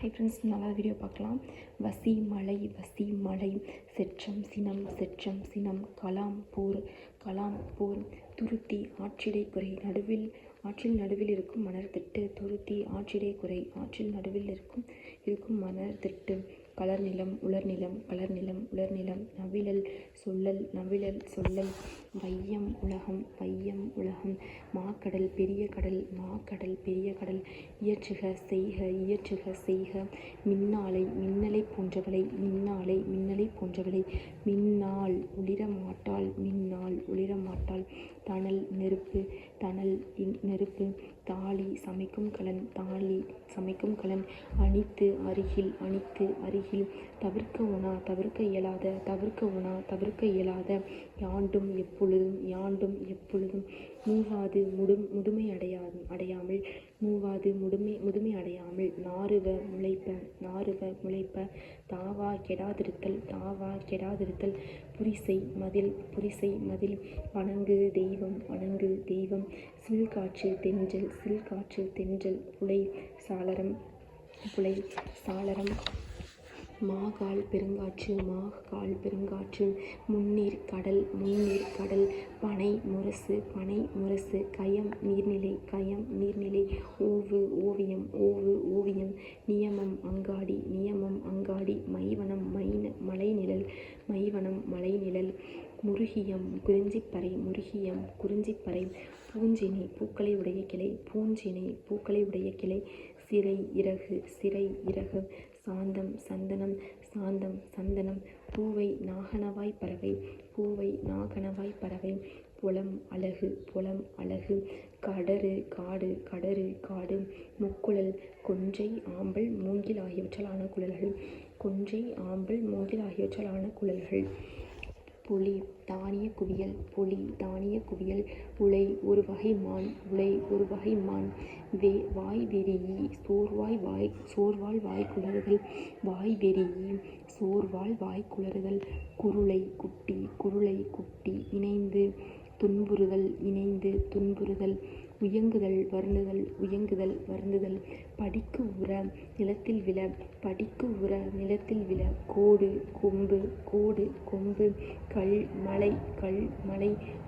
Hi friends, நல்லா video பார்க்கலாம். வசி மலை வசி மலை, செற்றம் சினம் செற்றம் சினம், கலாம் போர் துருத்தி ஆற்றிடை குறை, ஆற்றில் நடுவில் இருக்கும் மணர் திட்டு. துருத்தி ஆற்றிடை குறை, ஆற்றில் நடுவில் இருக்கும் மணர் திட்டு. கலர் நிலம் உலர் நிலம், கலர் நிலம் உலர் நிலம், நவிழல் சொல்லல், வையம் உலகம், மாக்கடல் பெரிய கடல், இயற்றுக செய்க, மின்னலை போன்றவளை, மின்னாள் ஒளிரமாட்டாள், தணல் நெருப்பு, தாலி சமைக்கும் கலன், அணித்து அருகில், தவிர்க்க இயலாத, யாண்டும் எப்பொழுதும், மூவாது முதுமை அடையாமல், நாறுவ முளைப்ப, தாவா கெடாதிருத்தல், புரிசை மதில், வணங்கு தெய்வம், சில்காற்று தென்றல், புலை சாளரம், மாகால் பெருங்காற்று, முன்னீர் கடல், பனை முரசு, கயம் நீர்நிலை, ஓவியம், நியமம் அங்காடி, மைவனம் மலைநிழல், முருகியம் குறிஞ்சிப்பறை, பூஞ்சினை பூக்களை உடைய கிளை, சிறை இறகு, சாந்தம், பூவை நாகனவாய் பறவை, புலம் அழகு, காடு, முக்குழல், கொன்றை ஆம்பல் மூங்கில் ஆகியவற்றால் ஆன குழல்கள், புலி தானிய குவியல், உலை ஒரு வகை மான், வாய் வெறியி, சோர்வால் வாய் குளறுதல், குருளை குட்டி, இணைந்து துன்புறுதல், உயங்குதல் வருந்துதல், படிக்கு உற நிலத்தில் விழ, கோடு கொம்பு, கல் மலை,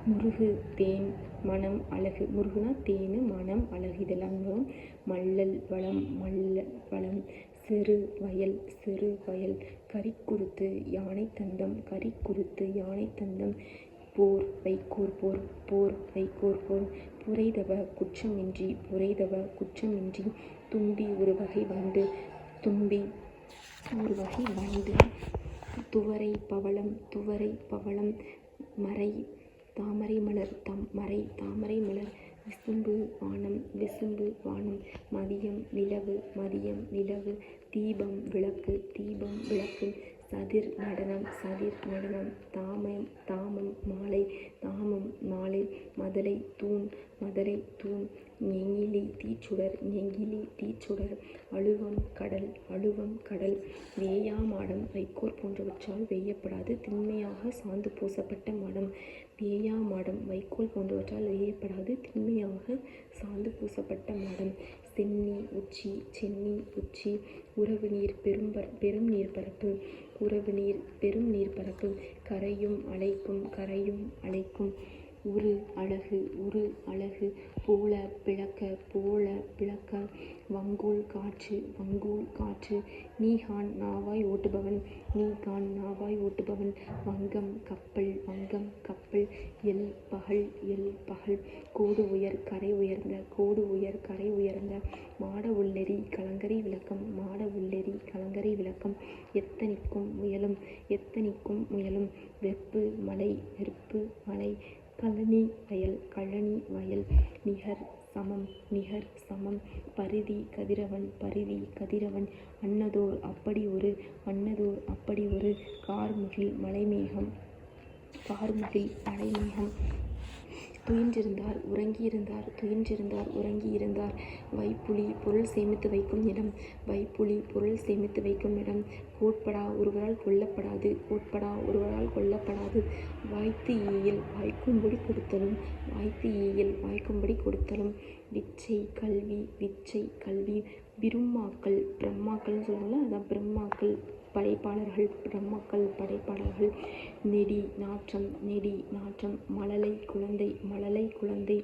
முருகு தேன் மனம் அழகு, முருகுனா தேனு, மனம் அழகு, இதெல்லாம் மல்லல் வளம், சிறு வயல், கரிக்குருத்து யானை தந்தம், போர் வைக்கோற், புரைதவ குற்றமின்றி, தும்பி ஒரு வகை வண்டு, துவரை பவளம், மறை தாமரை மலர், விசும்பு வானம், மதியம் நிலவு, தீபம் விளக்கு, சதிர் நடனம், தாமம் மாலை, மதலை தூண், நெங்கிலி தீச்சுடர், அழுவம் கடல், வேயாமாடம் வைக்கோற் போன்றவற்றால் வேயப்படாது திண்மையாக சாந்து பூசப்பட்ட மடம், வேயாமாடம் வைக்கோல் போன்றவற்றால் வேயப்படாது திண்மையாக சாந்து பூசப்பட்ட மடம், சென்னி உச்சி, உறவு நீர் பெரும் நீர்ப்பரப்பு, கரையும் அழைக்கும், உரு அழகு, போல பிளக்க, வங்கூல் காற்று, நீகான் நாவாய் ஓட்டுபவன், வங்கம் கப்பல், எல் பகல், கோடு உயர் கரை உயர்ந்த, மாட உள்ளெறி கலங்கரை விளக்கம், எத்தனிக்கும் முயலும், வெப்பு மலை, கழனி வயல், நிகர் சமம், பரிதி கதிரவன், அன்னதோர் அப்படி ஒரு, கார்முகில் மலைமேகம், துயின்றிருந்தார் உறங்கியிருந்தார், வைப்புலி பொருள் சேமித்து வைக்கும் இடம், கோட்படா ஒருவரால் கொல்லப்படாது, வாய்த்து ஈயில் வாய்க்கும்படி கொடுத்தலும், விச்சை கல்வி, பிரம்மாக்கள் பிரம்மாக்கள்னு சொல்லுவாங்கள்ல, அதான் பிரம்மாக்கள் படைப்பாளர்கள், பிரம்மாக்கள் படைப்பாளர்கள். நெடி நாற்றம் நெடி நாற்றம். மழலை குழந்தை மழலை குழந்தை.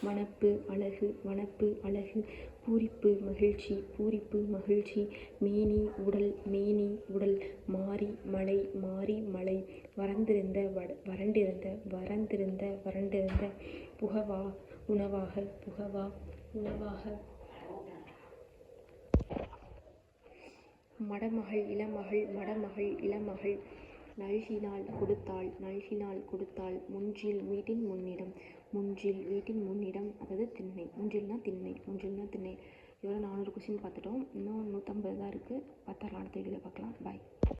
வனப்பு அழகு வனப்பு அழகு. பூரிப்பு மகிழ்ச்சி பூரிப்பு மகிழ்ச்சி. மேனி உடல் மேனி உடல். மாரி மலை மாரி மலை. வறண்டிருந்த வறண்டிருந்த வறண்டிருந்த வறண்டிருந்த. புகவா உணவாக புகவா உணவாக. மடமகள் இளமகள் மடமகள் இளமகள். நல்கினாள் கொடுத்தாள் நல்கினாள் கொடுத்தாள். முன்றில் வீட்டின் முன்னிடம் முன்றில் வீட்டின் முன்னிடம். அதாவது திண்ணை. முன்றில்னா திண்ணை முன்றில்னா திண்ணை. இதோட 400 கொஸ்டின் பார்த்துட்டோம். இன்னும் 150 தான் இருக்குது. பார்த்துடலாம். அடுத்த வீடியோவில் பார்க்கலாம். பாய்.